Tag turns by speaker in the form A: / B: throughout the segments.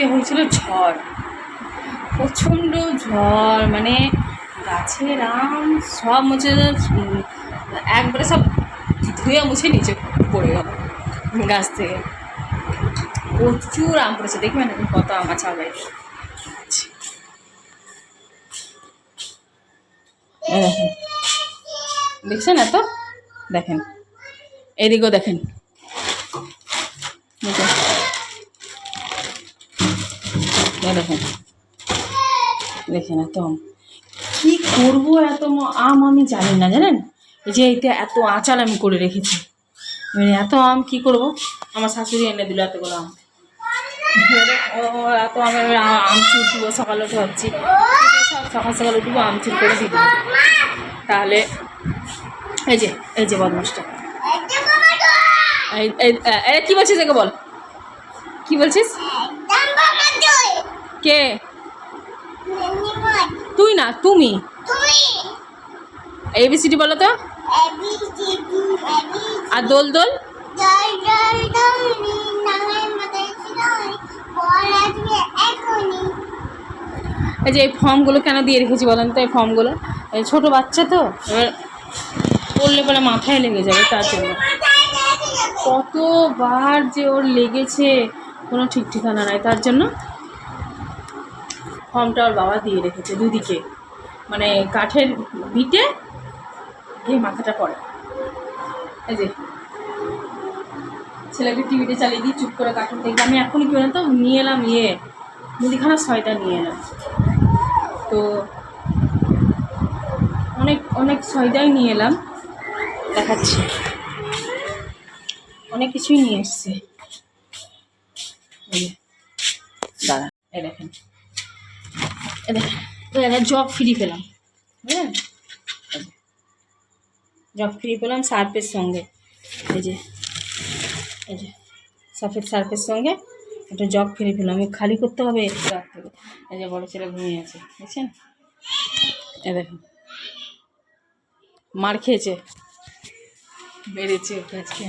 A: আজকে হয়েছিল ঝড়, প্রচণ্ড ঝড়, মানে গাছের আম সব মুছে একবারে সব ধুয়ে মুছে নিচে পড়ে গেল গাছ থেকে। প্রচুর আম পড়েছে, দেখবেন এখন কত আম আছে আমার। দেখেন, দেখছেন এত, দেখেন এদিকেও দেখেন, দেখেন দেখেন এত আম। কী করবো এত আম আমি জানি না, জানেন। এই যে এইটা এত আঁচাল আমি করে রেখেছি, মানে এত আম কী করবো। আমার শাশুড়ি এনে দিল এতগুলো আম। এত আমের আমচুর দিব, সকালে উঠে ভাবছি সব সকাল সকাল উঠবো আমচুর করে দিব, তাহলে এই যে বদমাসটা। এই কী বলছিস, একে বল, কী বলছিস? কে? তুই না, তুমি। এবিসিডি বলো তো। আর দোল দোল। এই যে এই ফর্মগুলো কেন দিয়ে রেখেছি বলেন তো? এই ফর্মগুলো ছোটো বাচ্চা তো, এবার পড়লে পরে মাথায় লেগে যাবে, তার জন্য। কতবার যে ওর লেগেছে কোনো ঠিক ঠিকানা নাই, তার জন্য ফর্মটা ওর বাবা দিয়ে রেখেছে দুদিকে, মানে কাঠের বিটে গিয়ে মাথাটা পড়ে। এই যে ছেলেকে টিভিতে চালিয়ে দিই, চুপ করে কার্টুন দেখবে। আমি এখনই কি বলেন তো নিয়ে এলাম মুদিখানা 6টা নিয়ে এলাম, তো অনেক 6টাই নিয়ে এলাম, দেখাচ্ছি অনেক কিছুই নিয়ে এসছে। দাঁড়া, এই দেখেন জব ফ্রি পেলাম, বুঝলেন, জব ফ্রি পেলাম সার্ফের সঙ্গে। এই যে সার্ফের সঙ্গে একটা জগ ফ্রি পেলাম, আমি খালি করতে হবে রাত থেকে। এই যে বড়ো ছেলে ঘুমিয়ে আছে, বুঝছেন। এ দেখুন মার খেয়েছে, বেড়েছে আজকে।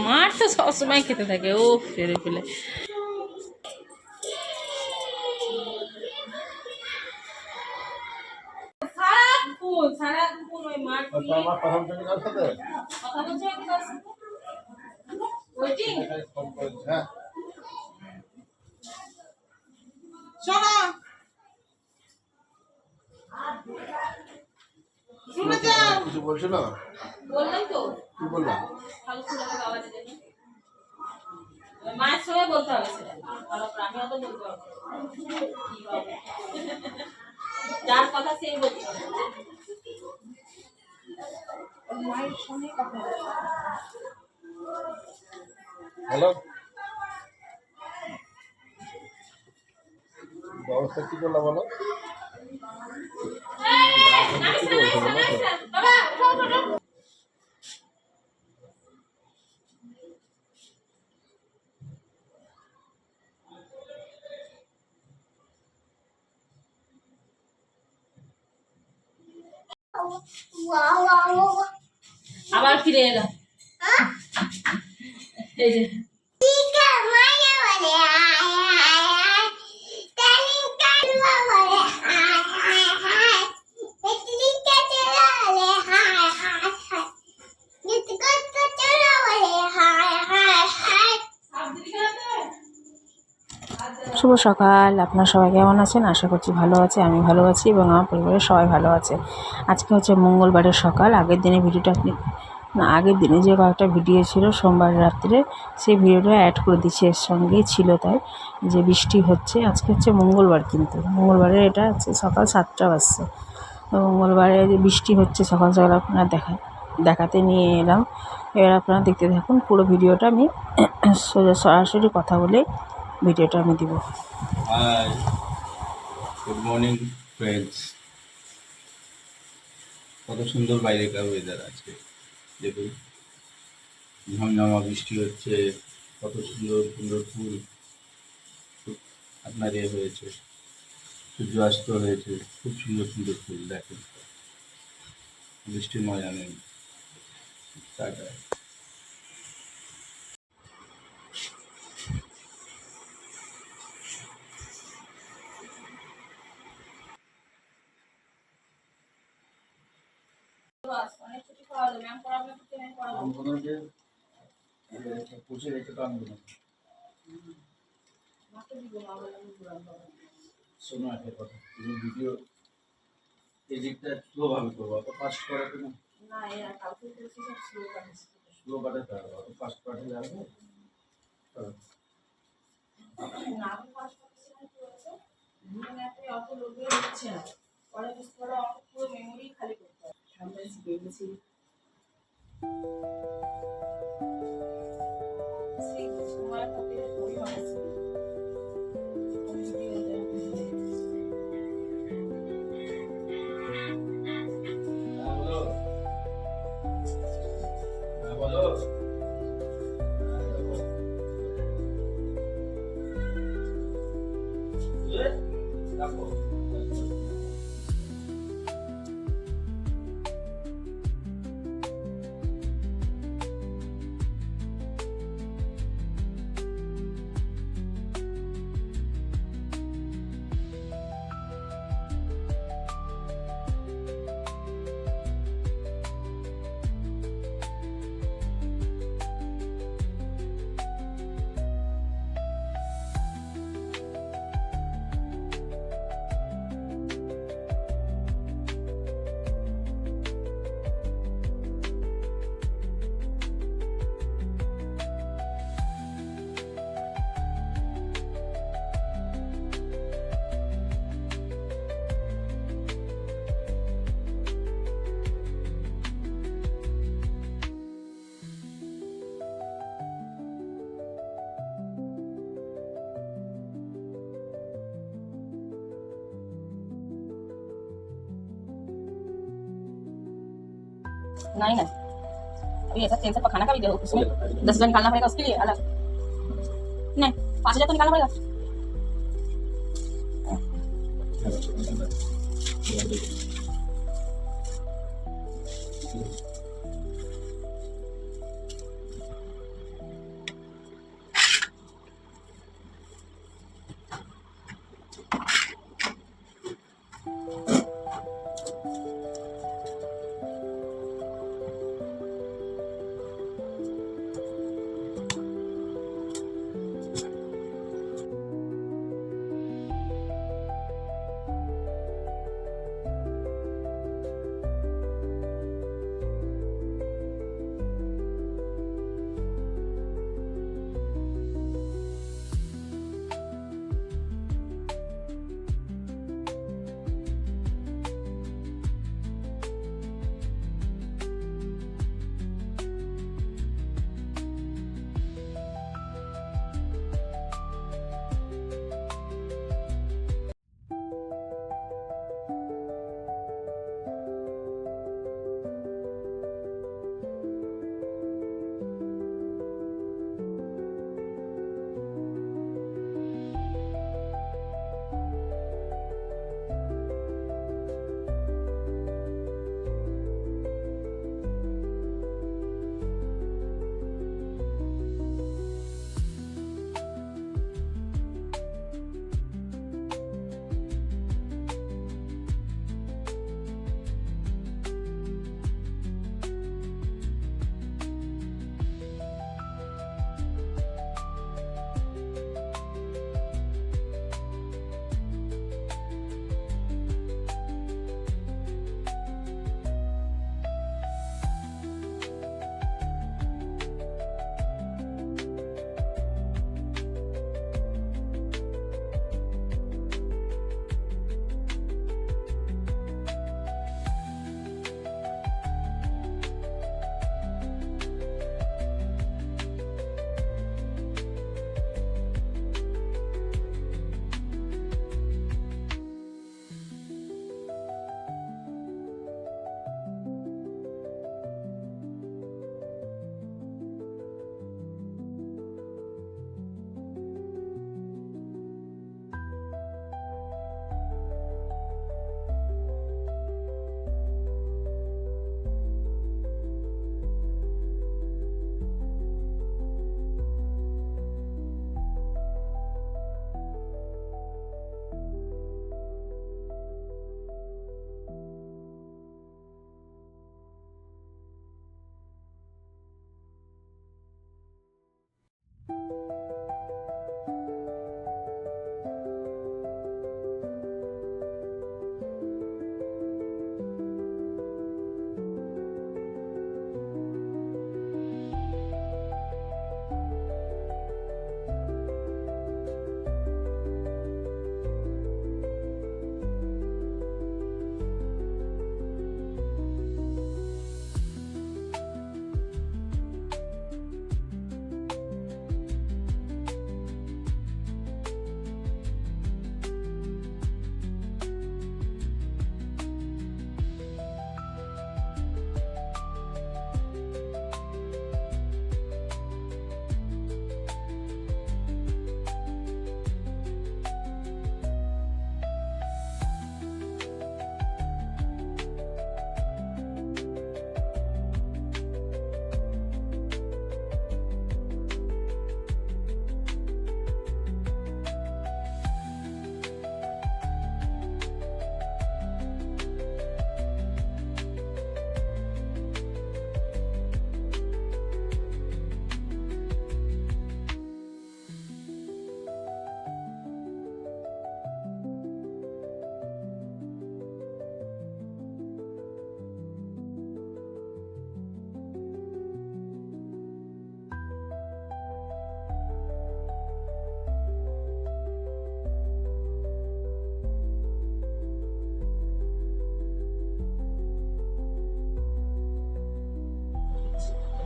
A: মার তো সবসময় খেতে থাকে, ও ফেরে ফেলে। সারাক্ষণ ওই মার কথা বলছে। শোনো, শুনে যাও। কিছু বলছো না? বললাম তো। কি বললাম? মায়ের সঙ্গে বলতে হবে সেটা, আমি অত বলতে পারবো না। যার কথা সেই বলতে হবে, মায়ের সঙ্গে কথা বলতে হবে। হ্যালো, ব্যবস্থা কি করলা বলো? আবার ফিরে এলাম, এই যে শুভ সকাল। আপনারা সবাই কেমন আছেন? আশা করছি ভালো আছে, আমি ভালো আছি এবং আমার পরিবারের সবাই ভালো আছে। আজকে হচ্ছে মঙ্গলবারের সকাল। আগের দিনে ভিডিওটা আগের দিনে যে কয়েকটা ভিডিও ছিল সোমবার রাত্রে, সেই ভিডিওটা অ্যাড করে দিচ্ছি, এর সঙ্গেই ছিল, তাই যে বৃষ্টি হচ্ছে। আজকে হচ্ছে মঙ্গলবার, কিন্তু মঙ্গলবারে এটা হচ্ছে সকাল 7টা বাজছে। তো মঙ্গলবারে যে বৃষ্টি হচ্ছে সকাল সকাল আপনারা দেখাতে নিয়ে এলাম। এবার আপনারা দেখতে থাকুন পুরো ভিডিওটা। আমি সোজা সরাসরি কথা বলে ভিডিওটা আমি দিব।
B: Hi, good morning friends. কত সুন্দর বাইরেকার ওয়েদার আজকে, দেখুন ঝমঝমা বৃষ্টি হচ্ছে, কত সুন্দর সুন্দর ফুল আপনার হয়েছে, সূর্যাস্ত হয়েছে, খুব সুন্দর সুন্দর ফুল। দেখেন বৃষ্টির মজা নেই। টাটা।
A: অনেক ছুটি পাওয়া যাবে, ম্যাম পড়াবে না, ম্যাম পড়াবে।
B: আমগুলো যে পুষে রেখে তো আমগুলো
A: মাকে দিব না, বলে আমি ঘুরাবো।
B: শোনো একটা কথা, তুমি ভিডিও এডিটটা স্লোভাবে করবো, অত ফাস্ট করা তো না।
A: না, এরা কালকে বলছে সব স্লো কাটছে।
B: স্লো পাঠাতে হবে, অত ফাস্ট পাঠালে যাবে না।
A: না, আমি ফার্স্ট পাকিস্তানে কি হচ্ছে, ধরুন একটা অত লোকে হচ্ছে না, পরে বুঝতে পারো আমার পুরো মেমোরি খালি করতে হবে। সামনে শিখে গেছি সেই সময় খাতে খুবই বানাচ্ছি।
B: হ্যাঁ বলো, হ্যাঁ বলো। রাখো।
A: नहीं नहीं, अभी ऐसा तेल से पकाना का भी देखो, उसमें 10,000 निकालना पड़ेगा उसके लिए अलग। नहीं, 5,000 तो निकालना पड़ेगा।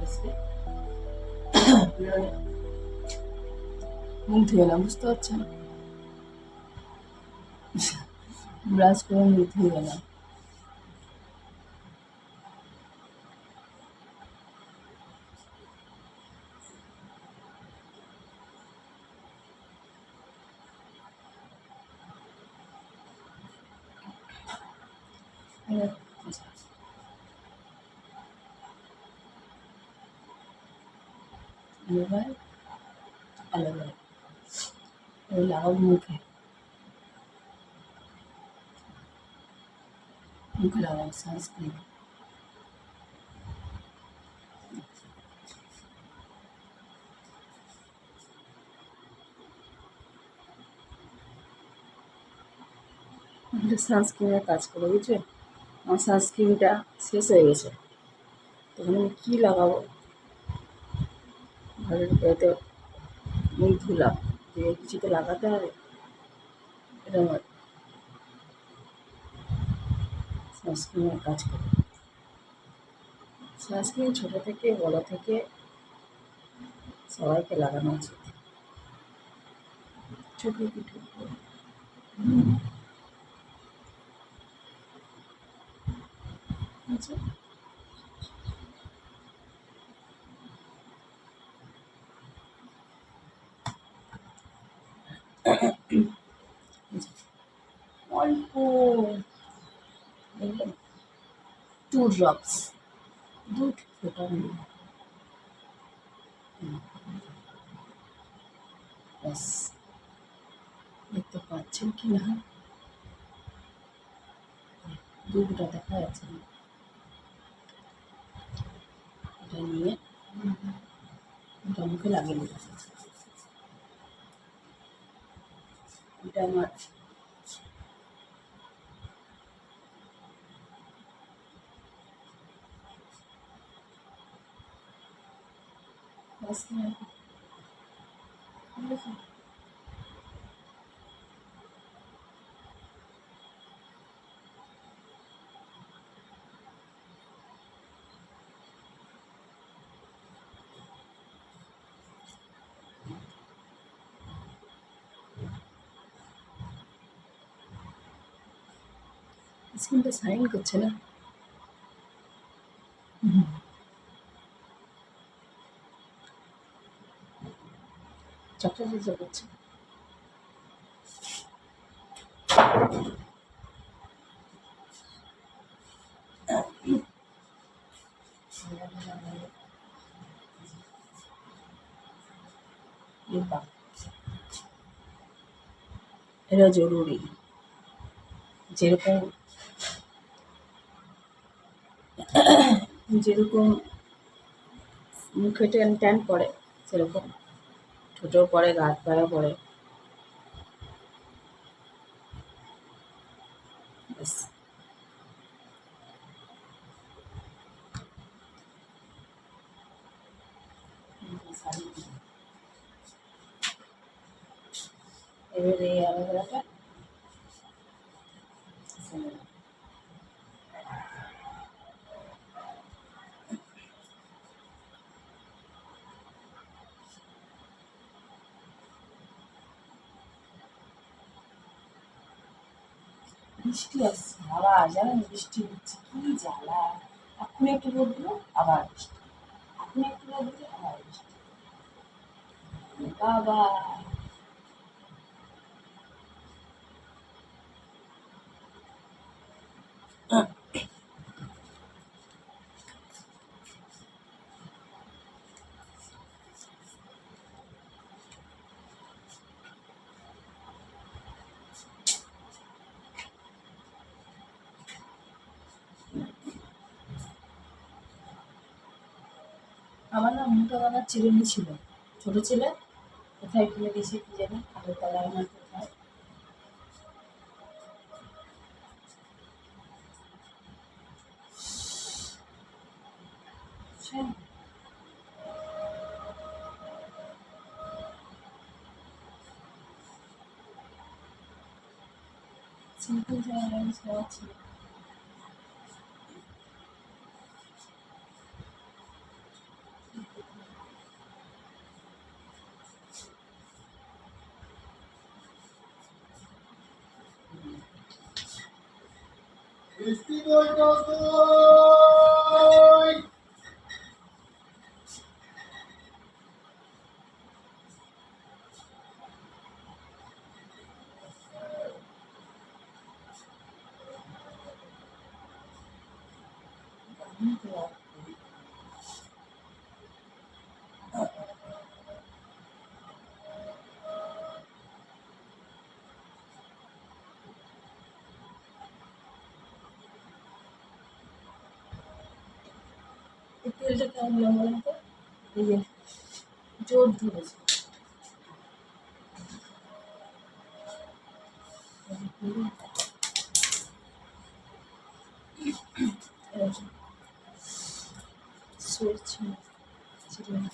A: আজকে মুখ ধুয়ে এলাম, বুঝতে পারছেন? ব্রাশ করে মুখ ধুয়ে এলাম। এবার অ্যালোভেরা ওই লাগাবো মুখে, মুখে লাগাবো সানস্ক্রিন। সানস্ক্রিনের কাজ করে, বুঝছো? আমার সানস্ক্রিনটা শেষ হয়ে গেছে, তখন আমি কী লাগাবো? ঘরের পেতে মুখ ধুলাম, দিয়ে কিছু তো লাগাতে হবে। এটা আমার সানস্ক্রিনের কাজ করে। সানস্ক্রিন ছোটো থেকে বড় থেকে সবাইকে লাগানো উচিত। চোখে পিঠে আচ্ছা, অল্প দেখবেন 2 ড্রপস, 2 ফোঁটা নেই, ব্যাস। দেখতে পাচ্ছেন কি না? 2 ফোঁটা দেখা যাচ্ছে না। এটা নিয়ে এটা মুখে লাগিয়ে নিতে হবে। এটা আমার স্ক্রিনটা সাইন করছে না। চকচক করছে। এটা জরুরি। যেরকম যেরকম মুখে ট্যান ট্যান পড়ে, সেরকম ঠোঁটেও পড়ে, গা হাত পায়েও পড়ে। ব্যাস। এবার এই অ্যালোভেরাটা বৃষ্টি আসছে, আবার জানেন বৃষ্টি হচ্ছে, কি জ্বালা! এখন একটু রোদ দিল, আবার বৃষ্টি, এখন একটু রোদ দিল, আবার বৃষ্টি। বাবা, আমার না মোটা দানার চিরুনি ছিল, ছোট ছেলে কোথায় ফেলে দিয়েছে কি জানি, খাটের তলায় আমার কোথায়। সিম্পল জায়গায় সব ছিল।
B: মিষ্টি দই টক দই।
A: এই তেলটা কেমন দিলাম বলুন তো? এই যে জোর ধরেছে। সরছে ছিঁড়ে।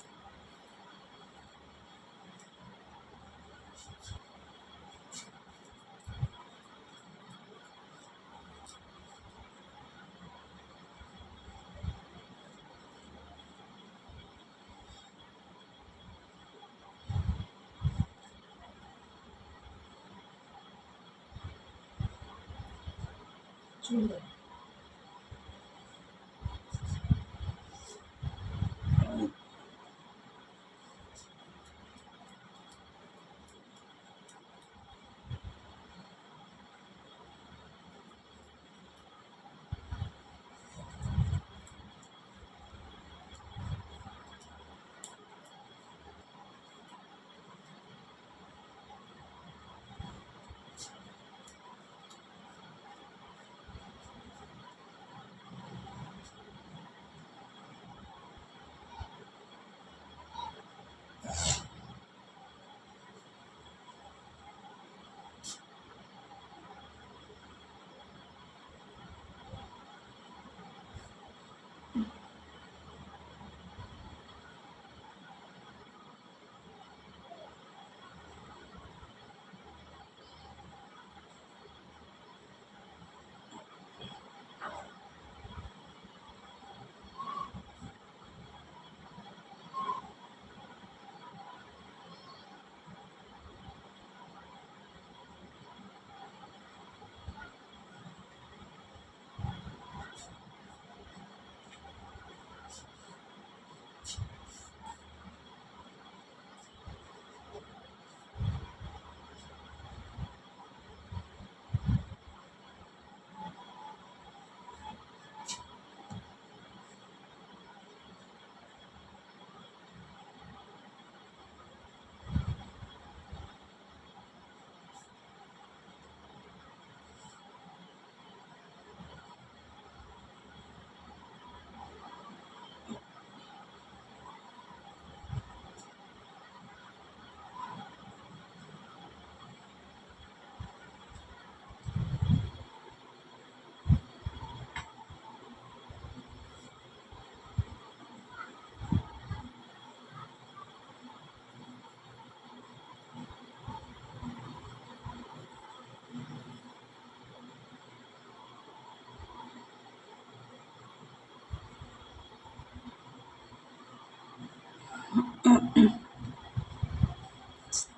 A: চুলে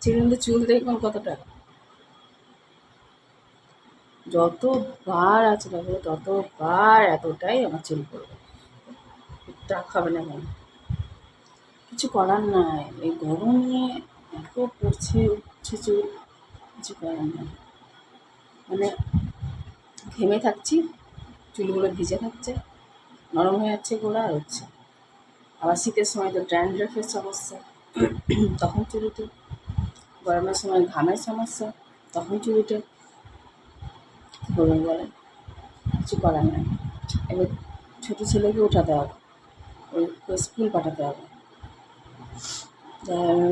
A: চিরুনিতে চুল দেখবেন কতটা, যতবার আছে দেখো ততবার এতটাই আমার চুল পড়বে। টাক খাবে না কেন? কিছু করার নাই, এই গরমে এত পড়ছে উঠছে চুল, কিছু করার নাই। মানে ঘেমে থাকছি, চুলগুলো ভিজে থাকছে, নরম হয়ে যাচ্ছে গোড়া আর হচ্ছে। আবার শীতের সময় তো ড্যান্ড্রফের সমস্যা, তখন চুল উঠে। গরমের সময় ঘামের সমস্যা, তখন চুল উঠে। কী করবেন বলেন? কিছু করার নাই। এবার ছোটো ছেলেকে উঠাতে হবে, ওই স্কুল পাঠাতে হবে।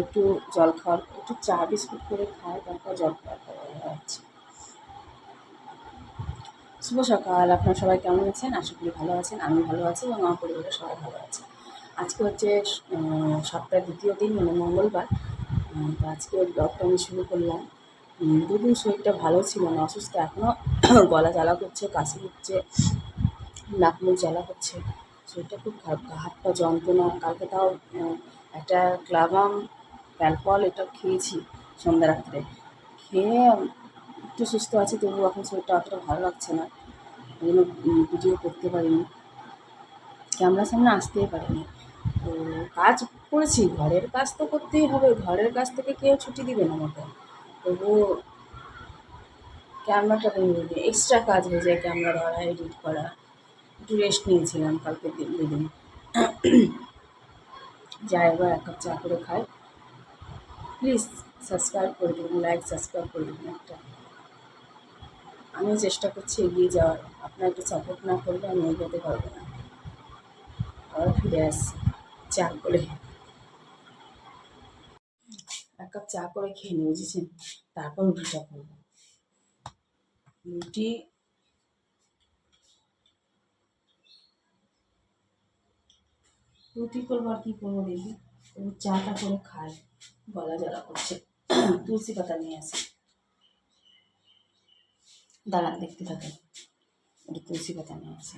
A: একটু জল খাওয়ার, একটু চা বিস্কুট করে খায়, তারপর জল খাওয়া যাচ্ছে। শুভ সকাল, আপনারা সবাই কেমন আছেন? আশা করি ভালো আছেন। আমি ভালো আছি এবং আমার পরিবারের সবাই ভালো আছে। আজকে হচ্ছে সপ্তাহের দ্বিতীয় দিন, মানে মঙ্গলবার। তো আজকে ব্লগটা আমি শুরু করলাম। দুদিন শরীরটা ভালো ছিল না, অসুস্থ এখনও। গলা জ্বালা করছে, কাশি হচ্ছে, নাক মুখ জ্বালা করছে, শরীরটা খুব খারাপ, হাত পা যন্ত্রণা। কালকে তাও একটা ক্লাবাম প্যালপল এটা খেয়েছি সন্ধ্যা রাত্রে, খেয়ে একটু সুস্থ আছি, তবু এখন শরীরটা অতটা ভালো লাগছে না। ওই জন্য ভিডিও করতে পারিনি, ক্যামেরার সামনে আসতেই পারিনি। তো কাজ করেছি, ঘরের কাজ তো করতেই হবে, ঘরের কাজ থেকে কেউ ছুটি দিবে না আমাকে। তবুও ক্যামেরাটা এক্সট্রা কাজ হয়ে যায়, ক্যামেরা ধরা, এডিট করা। একটু রেস্ট নিয়েছিলাম কালকে দুদিন। যাই, এবার এক কাপ চা করে খাই। প্লিজ সাবস্ক্রাইব করে দেবেন, লাইক সাবস্ক্রাইব করে দেবেন একটা। আমি চেষ্টা করছি এগিয়ে যাওয়ার, আপনার একটু সাপোর্ট না করলে আমি এগোতে পারবো না। আবার ফিরে আসছি চা করে, এক কাপ চা করে খেয়ে নিয়ে বুঝেছেন, তারপর রুটিটা করবো। রুটি রুটি করবো আর কী করবো দেখি, চাটা করে খাই, গলা জ্বালা করছে। তুলসী পাতা নিয়ে আসি, দাঁড়ান দেখতে থাকেন, একটু তুলসী পাতা নিয়ে আসি।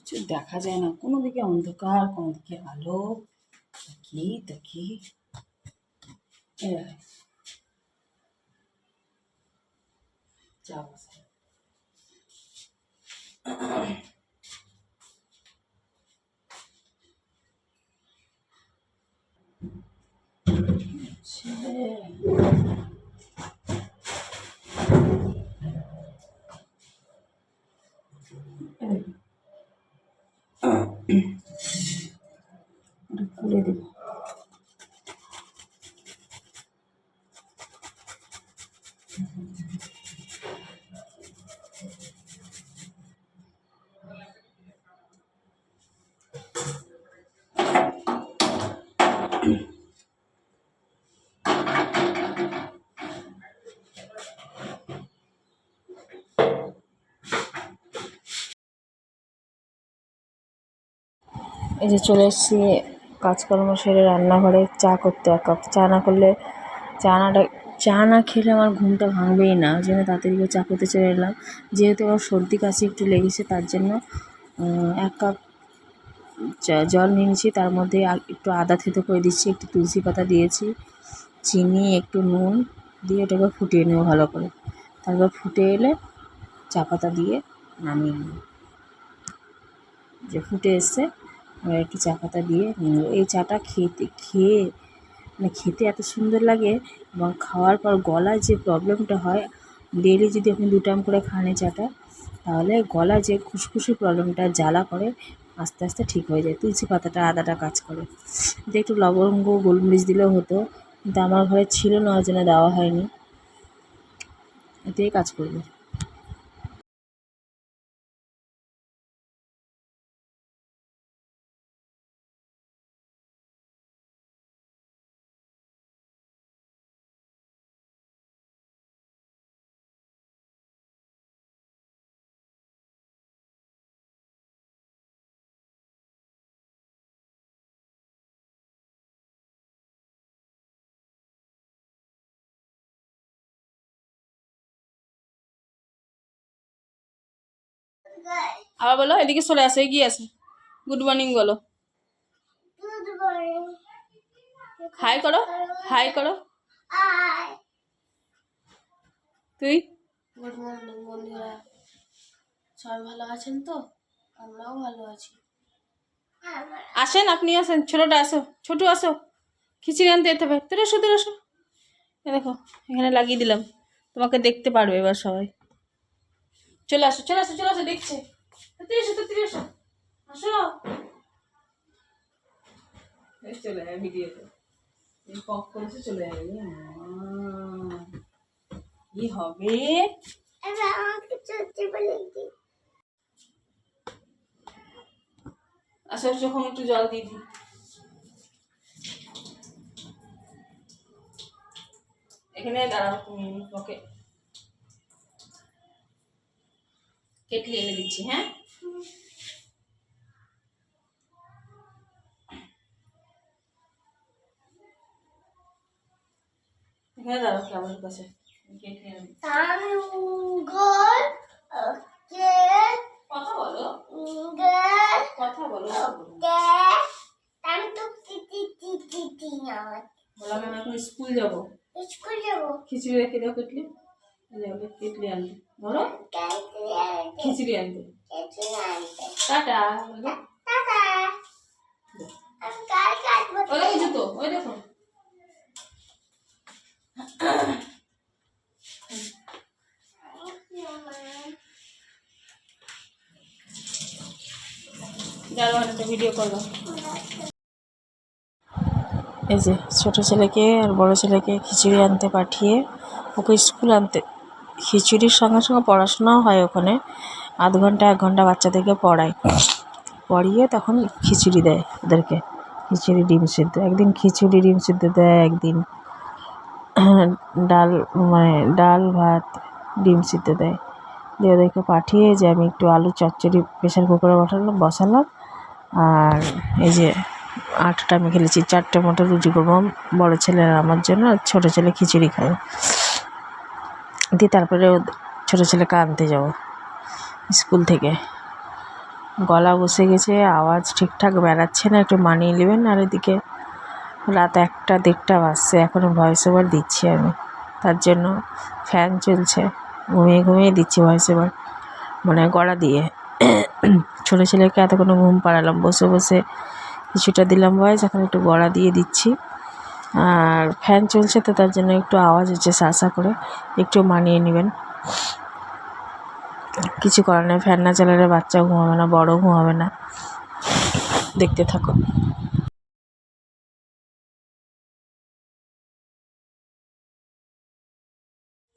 A: কিছু দেখা যায় না, কোনো দিকে অন্ধকার, কোনো দিকে আলো, কি দেখি। চা বসাই। খুলে দেব। এই যে চলে এসেছি কাজকর্ম সেরে রান্নাঘরে, চা করতে। এক কাপ চা না করলে, চা না খেলে আমার ঘুমটা ভাঙবেই না, ওই জন্য তাড়াতাড়ি করে চা করতে চলে এলাম। যেহেতু আমার সর্দি কাশি একটু লেগেছে, তার জন্য এক কাপ জল নিয়েছি, তার মধ্যে একটু আদা থেতো করে দিচ্ছি, একটু তুলসী পাতা দিয়েছি, চিনি, একটু নুন দিয়ে ওটাকে ফুটিয়ে নেবো ভালো করে। তারপর ফুটে এলে চা পাতা দিয়ে নামিয়ে নেব। যে ফুটে এসছে, এবার একটু চা পাতা দিয়ে নিয়ে নেব। এই চাটা খেতে এত সুন্দর লাগে, এবং খাওয়ার পর গলায় যে প্রবলেমটা হয়, ডেইলি যদি আপনি 2 টাইম করে খান এই চাটা, তাহলে গলায় যে খুসখুসি প্রবলেমটা, জ্বালা করে, আস্তে আস্তে ঠিক হয়ে যায়। তুলসী পাতাটা, আদাটা কাজ করে। এতে একটু লবঙ্গ, গোলমরিচ দিলেও হতো, কিন্তু আমার ঘরে ছিল না, ওই জন্য দেওয়া হয়নি। এতেই কাজ করবে। আবার বলো, এদিকে চলে আসো, এগিয়ে আসো, গুড মর্নিং বলো, হাই করো, হাই করো। তুই
C: গুড মর্নিং বন্ধুরা, সবাই ভালো আছেন তো? আমরাও ভালো আছি।
A: আসেন, আপনি আসেন, ছোটোটা আসো, ছোটু আসো, খিচুড়ি আনতে যেতে হবে। তোর এসো, তোর এসো। এ দেখো, এখানে লাগিয়ে দিলাম, তোমাকে দেখতে পারবে এবার সবাই। চলে আসো, চলে আসো, চলে আসো, দেখছে। তাড়াতাড়ি এসো, তাড়াতাড়ি এসো, আসো। এই চলে আয় ভিডিওতে, এই পক করেছে, চলে আয়। কি হবে? আসলে যখন একটু জল দিয়ে দিই, এখানে দাঁড়াও তুমি, ওকে কেটলি এনে দিচ্ছি। হ্যাঁ, এখানে দাঁড়াও ক্যামেরার কাছে, কেটলি এনে দিচ্ছি। কথা বলো, কথা বলো। বললাম আমি এখন স্কুল যাবো, খিচুড়ি রেখে দাও কেটলি, যাবে কেটলি আনতে, ধরো খিচুড়ি আনতে। টাটা। ওই দেখো জুতো, ওই দেখো। দাঁড়াও একটা ভিডিও করবো। এই যে ছোটো ছেলেকে আর বড় ছেলেকে খিচুড়ি আনতে পাঠিয়ে ওকে স্কুল আনতে, খিচুড়ির সঙ্গে সঙ্গে পড়াশোনাও হয় ওখানে, আধ ঘন্টা 1 ঘন্টা বাচ্চাদেরকে পড়ায়, পড়িয়ে তখন খিচুড়ি দেয় ওদেরকে, খিচুড়ি ডিম সিদ্ধ। একদিন খিচুড়ি ডিম সিদ্ধ দেয়, একদিন ডাল, মানে ডাল ভাত ডিম সিদ্ধ দেয়। দিয়ে ওদেরকে পাঠিয়ে যে আমি একটু আলু চচ্চড়ি প্রেশার কুকারে বসালাম। আর এই যে আটাটা মেখে খেলেছি, 4টে মতো রুটি করবো বড় ছেলের আমার জন্য, আর ছোটো ছেলে খিচুড়ি খাবে। দিয়ে তারপরে ছোটো ছেলেকে আনতে যাবো স্কুল থেকে। গলা বসে গেছে, আওয়াজ ঠিকঠাক বেরাচ্ছে না, একটু মানিয়ে নেবেন। আর এদিকে রাত 1টা 1:30 বাজছে, এখনও ভয়েস ওভার দিচ্ছি আমি, তার জন্য ফ্যান চলছে, ঘুমিয়ে ঘুমিয়ে দিচ্ছি ভয়েস ওভার, মানে গলা দিয়ে। ছোটো ছেলেকে এতক্ষণ ঘুম পাড়ালাম, বসে বসে কিছুটা দিলাম ভয়েস, এখন একটু গলা দিয়ে দিচ্ছি। আর ফ্যান চলছে তো তার জন্য একটু আওয়াজ হচ্ছে শা করে, একটু মানিয়ে নেবেন। কিছু করার নেই, ফ্যান না চালালে বাচ্চাও ঘুমাবে না, বড়ও ঘুমাবে না। দেখতে থাকো।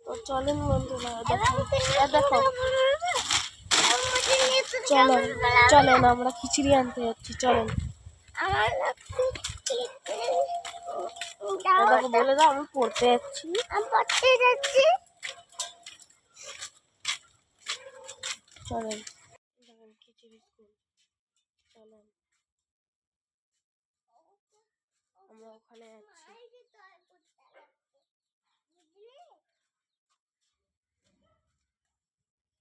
C: তো চলেন বন্ধুরা, দেখো চলেন, চলেন আমরা খিচুড়ি আনতে যাচ্ছি, চলেন। দেখো বলে দাও, আমি পড়তে যাচ্ছি। চলেন, দেখেন খিচুড়ি স্কুল, চলেন আমরা ওখানে যাচ্ছি।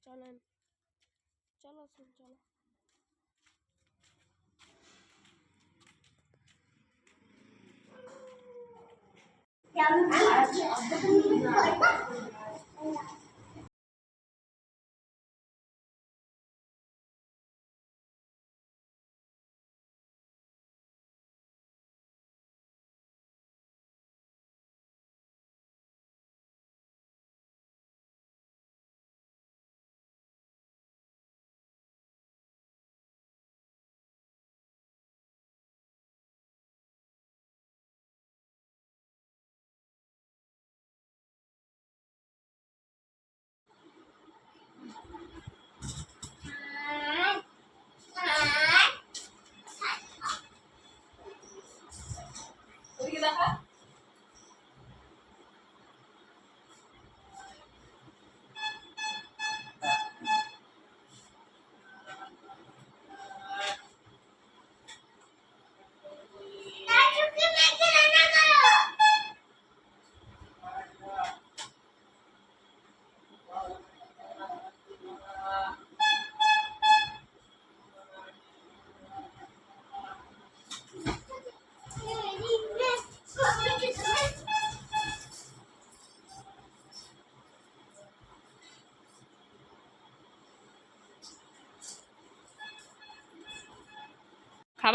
C: চলেন, চলো চলো।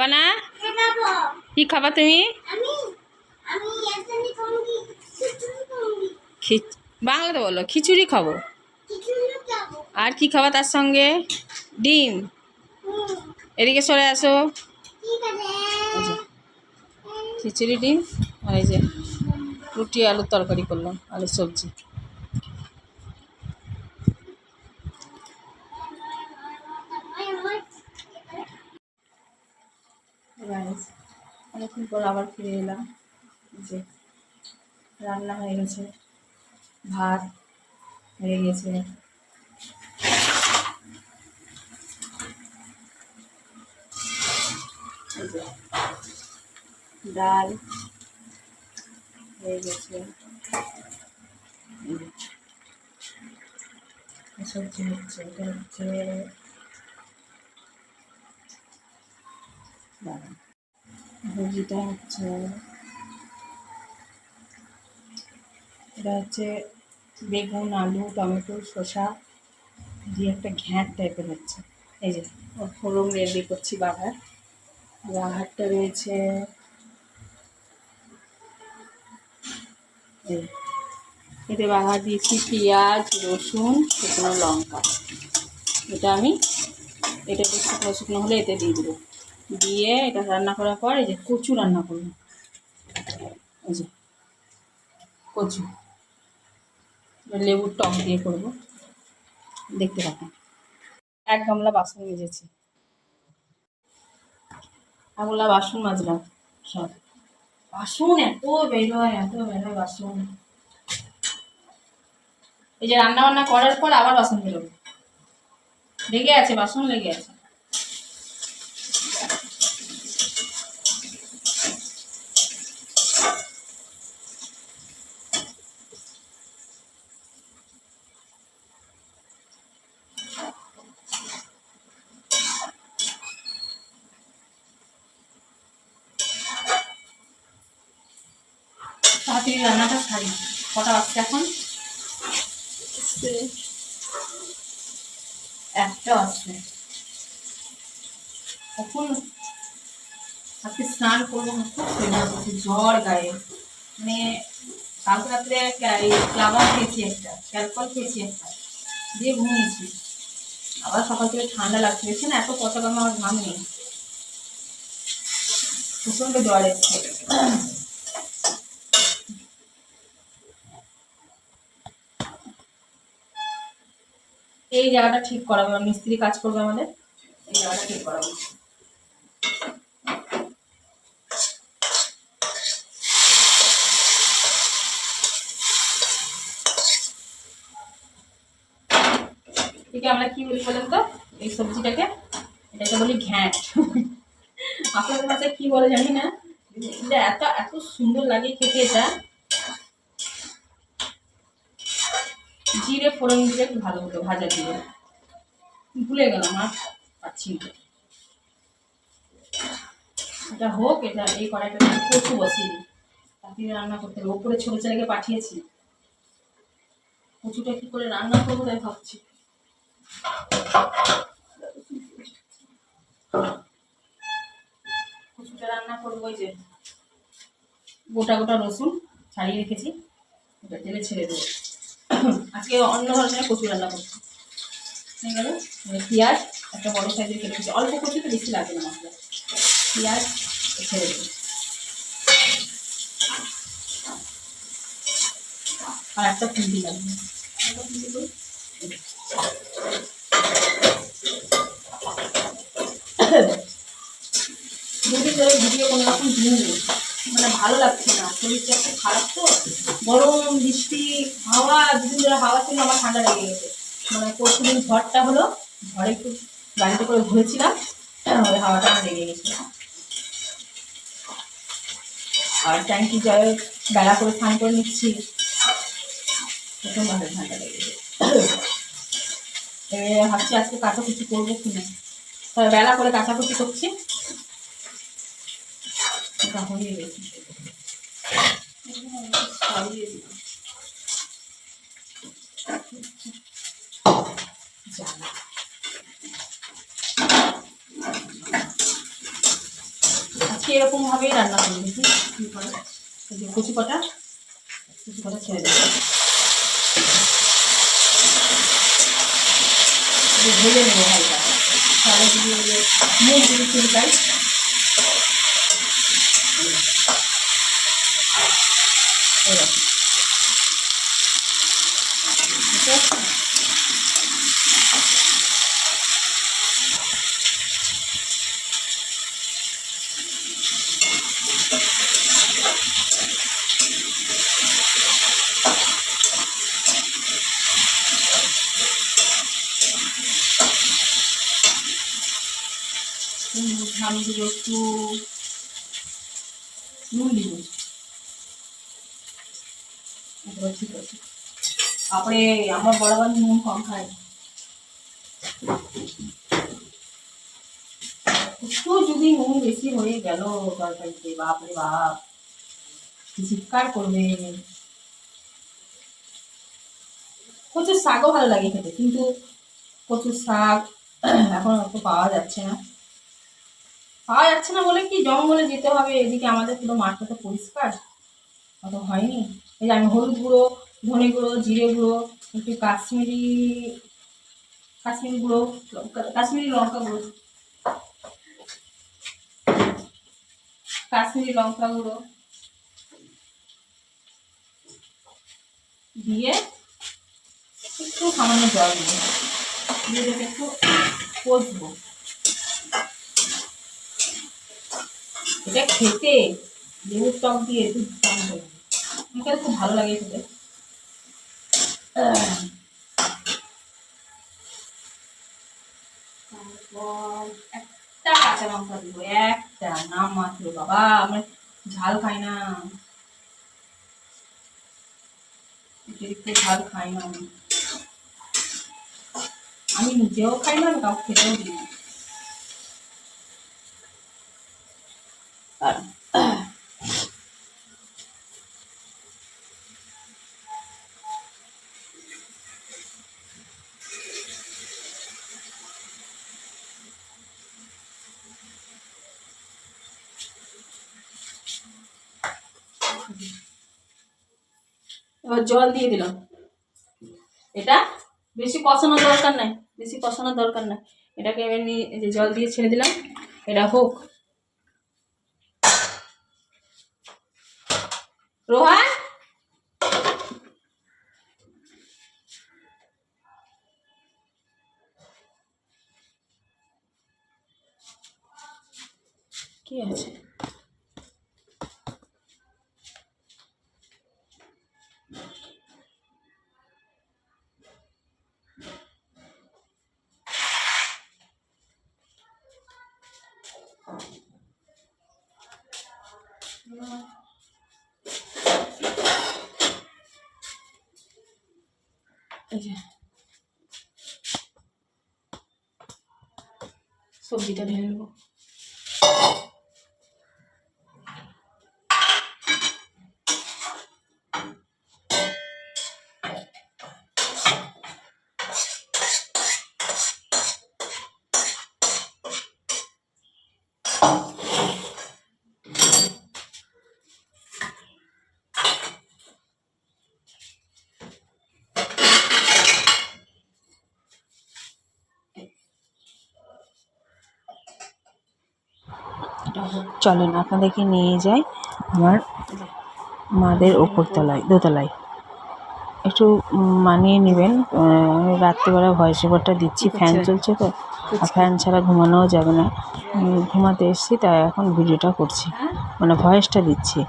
A: খাবা না? কি খাবা তুমি? বাংলাতে বলো। খিচুড়ি খাবো। আর কি খাবা তার সঙ্গে? ডিম। এদিকে সরে আসো। এই যে খিচুড়ি, ডিম, আর এই যে রুটি আলুর তরকারি করলাম, আলুর সবজি। অনেকক্ষণ পর আবার ফিরে এলাম। যে রান্না হয়ে গেছে, ভাত হয়ে গেছে, এই যে ডাল হয়ে গেছে, এই যে সবজি হচ্ছে, এটা হচ্ছে সবজিটা হচ্ছে, এটা হচ্ছে বেগুন, আলু, টমেটো, শসা দিয়ে একটা ঘ্যাঁট টাইপের হচ্ছে। এই যে ফোড়ন রেডি করছি। বাঘারটা রয়েছে, এতে বাঘার দিয়েছি পেঁয়াজ, রসুন, শুকনো লঙ্কা। এটা একটু শুকনো শুকনো হলে এতে দিয়ে দেবো। দিয়ে এটা রান্না করার পর এই যে কচু রান্না করবো। এই যে কচু লেবুর টক দিয়ে করবো, দেখতে থাকুন। 1 গামলা বাসন মেজেছি, 1 গামলা বাসন মাজলাম। সব বাসন এত বেরোয় বাসন। এই যে রান্না বান্না করার পর আবার বাসন বেরোবে, লেগে আছে, বাসন লেগে আছে। তাড়াতাড়ি রান্নাটা সারি। কটা বাজছে এখন? 1টা বাজছে। কখন আজকে স্নান করবো, খুব জ্বর গায়ে। মানে কালকে রাত্রে ক্লাবার খেয়েছি, একটা ক্যালকল খেয়েছি, একটা দিয়ে ঘুমিয়েছি। আবার সকাল থেকে ঠান্ডা লাগছে, দেখছি না এত পতাকা আমার ঘাম নেই, প্রচন্ড জ্বর এসছে। এই জায়গাটা ঠিক করাবো, মিস্ত্রি কাজ করবে আমাদের, এই জায়গাটা ঠিক করাবো। ঠিক আমরা কি বলি বলেন তো এই সবজিটাকে? এটাকে বলি ঘ্যাঁট। আপনাদের ভাষায় কি বলে জানি না। এটা এত এত সুন্দর লাগে খেতে। এটা জিরে ফোড়ন দিলে একটু ভালো হতো, ভাজা জিরে, ভুলে গেলাম আর পাচ্ছি না। এটা হোক, এটা এই কড়াইটা কচু বসিয়ে দিই, তাতে রান্না করতে হবে। ওপরে ছোট ছেলেকে পাঠিয়েছি, কচুটা কি করে রান্না করবো তাই ভাবছি। কচুটা রান্না করবো, ওই যে গোটা গোটা রসুন ছাড়িয়ে রেখেছি, এটা তেলে ছেড়ে দেবো। আজকে অন্য ধরনের কচু রান্না করছি। হয়ে গেল। পেঁয়াজ একটা বড় সাইজের কেটে দিচ্ছি, অল্প কচু তো বেশি লাগে না মশলা। পেঁয়াজ ছেড়ে দেবো, আর একটা খুন্তি লাগবে। দুদিন ধরে ভিডিও কোনো রকম দিইনি, মানে ভালো লাগছে না, শরীরটা একটু খারাপ তো, গরম বৃষ্টি হাওয়া, দুদিন ধরে হাওয়া ছিল, আমার ঠান্ডা লেগে গেছে। মানে পরশুদিন ঝড়টা হলো, ঝড়ে একটু গাড়িতে করে ঘুরেছিলাম, ওই হাওয়াটা আমার লেগে গেছিল। আর ট্যাঙ্কি জলে বেলা করে স্নান করে নিচ্ছি, প্রথমবার ঠান্ডা লেগে গেছে। এবার ভাবছি আজকে কাচাকুচি করবো কিনা, তবে বেলা করে কাচাকুচি করছি, এটা হয়ে গেছে। এইভাবেই রান্না করি, দেখি কী করে। এই যে কুচি কটা ছেড়ে দেবো, ভেজে নেবো হালকা। তাহলে যদি মুখ যদি চুলকাই, আমি দিব একটু নুন দিব, ঠিক আছে। তারপরে আমার বরাবর নুন কম খাই, একটু যদি নুন বেশি হয়ে গেল তরকারিতে, বাপরে বাপ চিৎকার করবে। কচুর শাকও ভালো লাগে খেতে, কিন্তু কচুর শাক এখন অত পাওয়া যাচ্ছে না। বলে কি, জঙ্গলে যেতে হবে, এদিকে আমাদের পুরো মাঠটা তো পরিষ্কার অত হয়নি। এই যে আমি হলুদ গুঁড়ো, ধনে গুঁড়ো, জিরে গুঁড়ো, একটু কাশ্মীরি গুঁড়ো, কাশ্মীরি লঙ্কা গুঁড়ো, দিয়ে একটু সামান্য জল দেবো, দিয়ে একটু কষবো। এটা খেতে লেবুর টক দিয়ে একটু আমার খুব ভালো লাগে খেতে। তারপর একটা কাঁচা লঙ্কা দিব, একটা নাম মাত্র, বাবা আমার ঝাল খাই না, অতিরিক্ত ঝাল খাই না আমি নিজেও খাই না, কাউকে খেতেও দিই না। এবার জল দিয়ে দিলাম, এটা বেশি কষানোর দরকার নাই, এটাকে এমনি যে জল দিয়ে ছেড়ে দিলাম, এটা হোক। রোহান কি আছে, সবজিটা ঢেলে নেবো। চলেন আপনাদেরকে নিয়ে যাই আমার মাদের ওপরতলায়, দোতলায়। একটু মানিয়ে নেবেন, রাত্রিবেলা ভয়েস ওভারটা দিচ্ছি, ফ্যান চলছে তো, আর ফ্যান ছাড়া ঘুমানোও যাবে না। ঘুমাতে এসেছি তাই এখন ভিডিওটা করছি, মানে ভয়েসটা দিচ্ছি।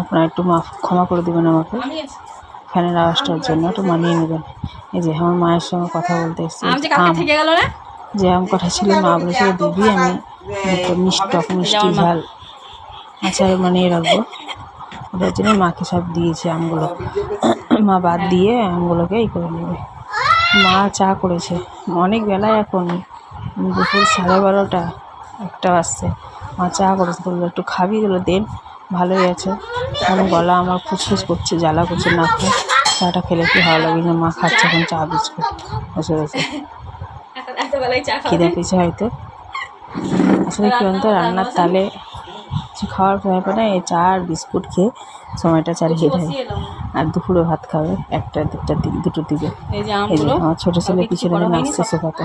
A: আপনারা একটু ক্ষমা করে দেবেন আমাকে ফ্যানের আওয়াজটার জন্য, একটু মানিয়ে নেবেন। এই যে আমার মায়ের সঙ্গে কথা বলতে এসেছি, যে আম কটা ছিল, মা বলেছিল দিদি আমি একটা মিষ্টি ঝাল আচার বানিয়ে রাখবো, ওটার জন্য মাকে সব দিয়েছে আমগুলো, মা বাদ দিয়ে আমগুলোকে এই করে নেবে। মা চা করেছে অনেক বেলায়, এখন দুপুর 12:30 একটা বাজছে, মা চা করেছে, বললো একটু খাবি, দিলো দেন, ভালোই আছে। এখন গলা আমার ফুসফুস করছে, জ্বালা করছে, না খায় চাটা খেলে কি ভালো লাগে না। মা খাচ্ছে এখন চা বিস্কুট বসে বসে, খিদে পেয়েছে হয়তো। আসলে কি বলতো, রান্নার তালে কিছু খাওয়ার সময় পায় না, এই চা আর বিস্কুট খেয়ে সময়টা চালিয়ে দেয়। আর দুপুরে ভাত খাবে 1টা 2টার দিকে, 2টোর দিকে।
C: এই যে
A: এই যে আমার ছোটো ছেলে পিছনে নাচছে সোফাতে,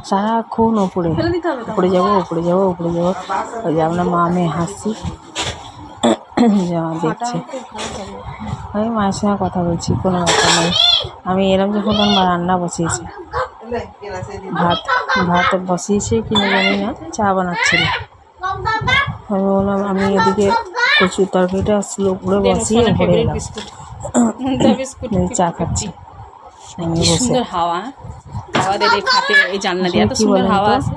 A: সারাক্ষণ ওপরে উপরে যাবো উপরে যাবো উপরে যাবো। ওই যে আমরা মা মেয়ে হাসছি, যে আমার দেখছে। আমি মায়ের সঙ্গে কথা বলছি, কোনো ব্যাপার নয়। আমি এলাম যখন তখন মা রান্না বসিয়েছে, ভাত বসিয়েছে কিনা জানি না, চা বানাচ্ছিল। আমি বললাম আমি এদিকে কচুর তরকারিটা স্লো করে বসিয়ে ঘরে এলাম, চা খাচ্ছি আমি বসে।
C: সুন্দর হাওয়া দেবে খাতে, এই জানলা দিয়ে এত
A: কি
C: সুন্দর
A: বলেন
C: হাওয়া
A: তো,
C: আছে।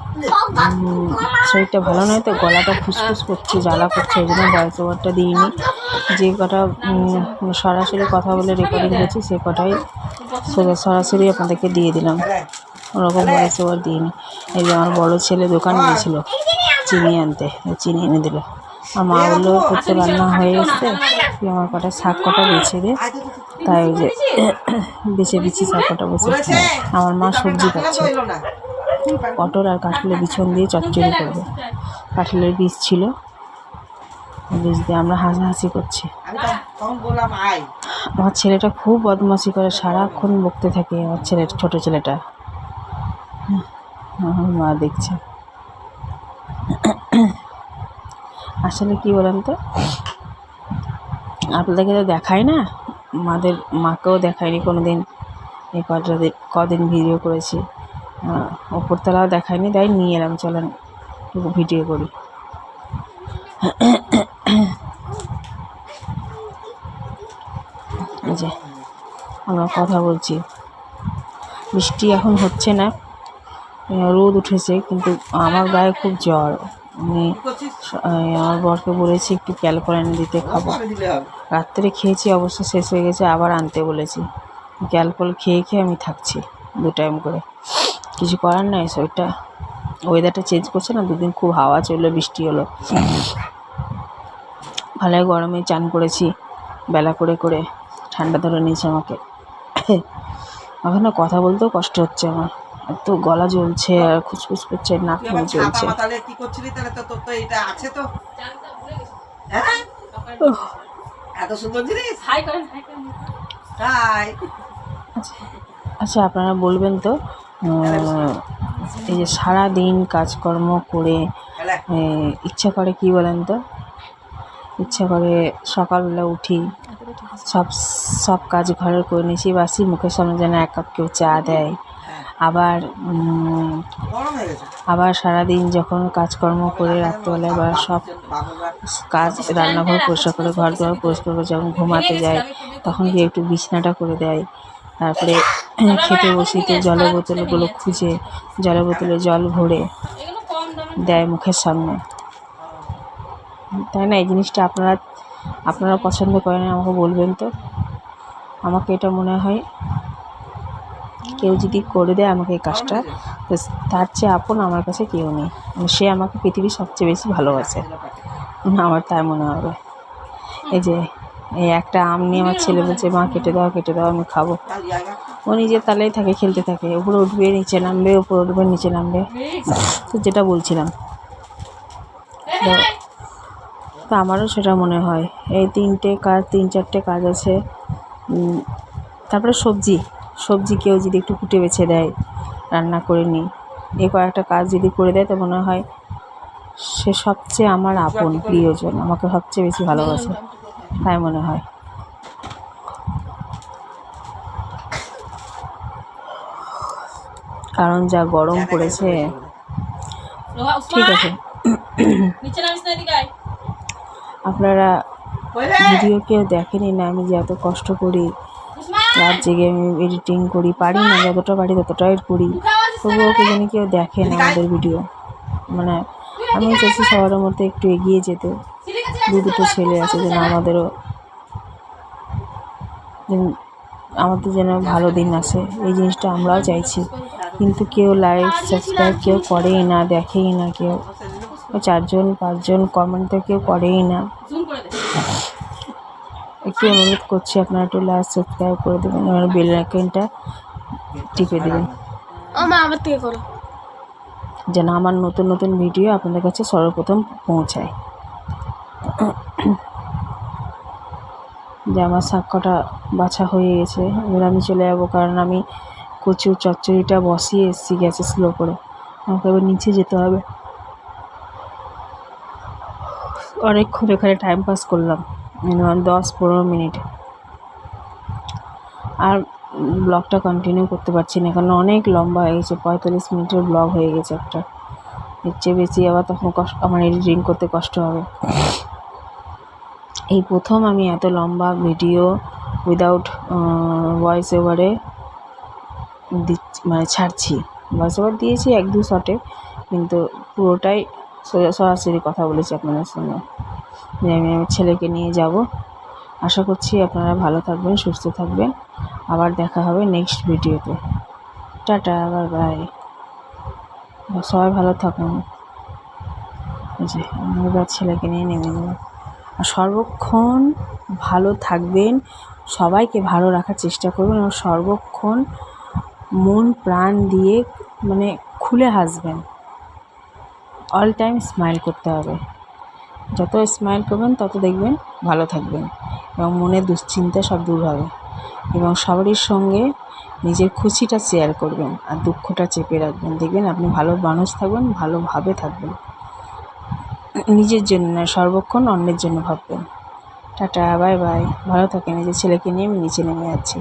A: শরীরটা ভালো নয় তো, গলাটা ফুসফুস করছে, জ্বালা করছে, এই জন্য ভয়েস ওভারটা দিইনি। যে কটা সরাসরি কথা বলে রেকর্ডিং করছি সে কটাই সরাসরি আপনাদেরকে দিয়ে দিলাম, ওরকম ভয়েস ওভার দিইনি। এই যে আমার বড়ো ছেলে দোকান গিয়েছিলো চিনি আনতে, চিনি এনে দিল। আর মা বললো তোর তো রান্না হয়ে এসছে, তুই আমার কটা শাক কটা বেছে দে। তাই ওই যে বেছে দিচ্ছি শাক কটা বসে। আমার মা সবজি কাটছে, পটল আর কাঁঠালের বিছন দিয়ে চচ্চড়ি করবে। কাঁঠালের বীজ ছিল, বীজ দিয়ে আমরা হাসাহাসি করছি। আমার ছেলেটা খুব বদমাশি করে, সারাক্ষণ বকতে থাকে আমার ছোটো ছেলেটা। আমার মা দেখছে। আসলে কি বলেন তো, আপনাদেরকে তো দেখায় না, মাকেও দেখায়নি কোনো দিন। এই কদিন ভিডিও করেছি, ওপরতলাও দেখায়নি, তাই নিয়ে এলাম, চলেন একটু ভিডিও করি। এই যে আমরা কথা বলছি, বৃষ্টি এখন হচ্ছে না, রোদ উঠেছে, কিন্তু আমার গায়ে খুব জ্বর। আমি আমার বরকে বলেছি একটু ক্যালপল দিতে, খাবো। রাত্রে খেয়েছি, অবশ্য শেষ হয়ে গেছে, আবার আনতে বলেছি। ক্যালপল খেয়ে আমি থাকছি 2 টাইম করে, কিছু করার নাই। শরীরটা ওয়েদারটা চেঞ্জ করছে না, 2 দিন খুব হাওয়া চললো, বৃষ্টি হলো, ভালোই গরমে চান করেছি বেলা করে করে, ঠান্ডা ধরে নিয়েছে আমাকে। এখন না কথা বলতেও কষ্ট হচ্ছে আমার, এত গলা জ্বলছে আর খুসখুস করছে, নাক মুখ জ্বলছে। আচ্ছা আপনারা বলবেন তো, এই যে সারা দিন কাজকর্ম করে ইচ্ছা করে, কি বলেন তো, ইচ্ছা করে সকালবেলা উঠি, সব কাজ ঘরের করে নিয়েছি, বাসি মুখের সামনে যেন 1 কাপ কেউ চা দেয়। আবার সারাদিন যখন কাজকর্ম করে রাত্রেবেলায় বা সব কাজ, রান্নাঘর পরিষ্কার করে, ঘর দুয়ার পরিষ্কার করে যখন ঘুমাতে যায় তখন গিয়ে একটু বিছানাটা করে দেয়। তারপরে খেতে বসিতে জলের বোতলগুলো খুঁজে জলের বোতলে জল ভরে দেয় মুখের সামনে, তাই না? এই জিনিসটা আপনারা পছন্দ করেন, আমাকে বলবেন তো। আমাকে এটা মনে হয় কেউ যদি করে দেয় আমাকে এই কাজটা, তো তার চেয়ে আপন আমার কাছে কেউ নেই। সে আমাকে পৃথিবীর সবচেয়ে বেশি ভালোবাসে, আমার তাই মনে হবে। এই যে এই একটা আম নিয়ে আমার ছেলে বলছে মা কেটে দাও আমি খাবো। ও নিজের তালেই থাকে, খেলতে থাকে, উপরে উঠবে নিচে নামবে, উপরে উঠবে নিচে নামবে। তো যেটা বলছিলাম, তো আমারও সেটা মনে হয়। এই 3-4টে কাজ আছে। তারপরে সবজি কেউ যদি একটু কুটে বেছে দেয়, রান্না করে নিই, এই কয়েকটা কাজ যদি করে দেয়, তো মনে হয় সে সবচেয়ে আমার আপন প্রিয়জন, আমাকে সবচেয়ে বেশি ভালোবাসে, তাই মনে হয়। কারণ যা গরম পড়েছে। ঠিক আছে, আপনারা ভিডিও কেউ দেখেনি না, আমি যে এত কষ্ট করি, রাত জেগে আমি এডিটিং করি, পারি না, যতটা পারি ততটাই করি, তবুও জানি কেউ দেখে না আমাদের ভিডিও। মানে আমি চাইছি সবার মধ্যে একটু এগিয়ে যেতে, 2 ছেলে আছে, যেন আমাদের যেন ভালো দিন আসে, এই জিনিসটা আমরাও চাইছি। কিন্তু কেউ লাইক সাবস্ক্রাইব কেউ করেই না, দেখেই না কেউ, 4-5জন কমেন্ট তো কেউ করেই না। একটু অনুরোধ করছি, আপনারা একটু লাইক সাবস্ক্রাইব করে দেবেন, আর বেল আইকনটা টিপে দেবেন, যেন আমার নতুন ভিডিও আপনাদের কাছে সর্বপ্রথম পৌঁছায়। যে আমার শাক কটা বাছা হয়ে গেছে, এবার আমি চলে যাবো, কারণ আমি কচুর চচ্চড়িটা বসিয়ে এসেছি গ্যাসে স্লো করে, আমাকে এবার নিচে যেতে হবে। অনেকক্ষণ এখানে টাইম পাস করলাম, মিনিমাম 10-15 মিনিট, আর ব্লগটা কন্টিনিউ করতে পারছি না, কারণ অনেক লম্বা হয়ে গেছে, 45 মিনিটের ব্লগ হয়ে গেছে একটা। এর চেয়ে বেশি আবার তখন আমার এডিটিং করতে কষ্ট হবে। এই প্রথম আমি এত লম্বা ভিডিও উইদাউট ভয়েস ওভারে মানে ছাড়ছি। ভয়েস ওভার দিয়েছি 1-2 শটে, কিন্তু পুরোটাই সরাসরি কথা বলেছি আপনাদের সঙ্গে, যে আমি আমার ছেলেকে নিয়ে যাব। আশা করছি আপনারা ভালো থাকবেন, সুস্থ থাকবেন, আবার দেখা হবে নেক্সট ভিডিওতে। টাটা, বাই বাই, সবাই ভালো থাকুন। যে আমি এবার ছেলেকে নিয়ে নেমে যাব, আর সর্বক্ষণ ভালো থাকবেন, সবাইকে ভালো রাখার চেষ্টা করবেন, এবং সর্বক্ষণ মন প্রাণ দিয়ে মানে খুলে হাসবেন। অল টাইম স্মাইল করতে হবে, যত স্মাইল করবেন তত দেখবেন ভালো থাকবেন, এবং মনের দুশ্চিন্তা সব দূর হবে, এবং সবারই সঙ্গে নিজের খুশিটা শেয়ার করবেন, আর দুঃখটা চেপে রাখবেন। দেখবেন আপনি ভালো মানুষ থাকবেন, ভালোভাবে থাকবেন, নিজের জন্য না, সর্বক্ষণ অন্যের জন্য ভাববেন। টাটা, বাই বাই, ভালো থাকেন। নিজের ছেলেকে নিয়ে আমি নিচে নেমে যাচ্ছি।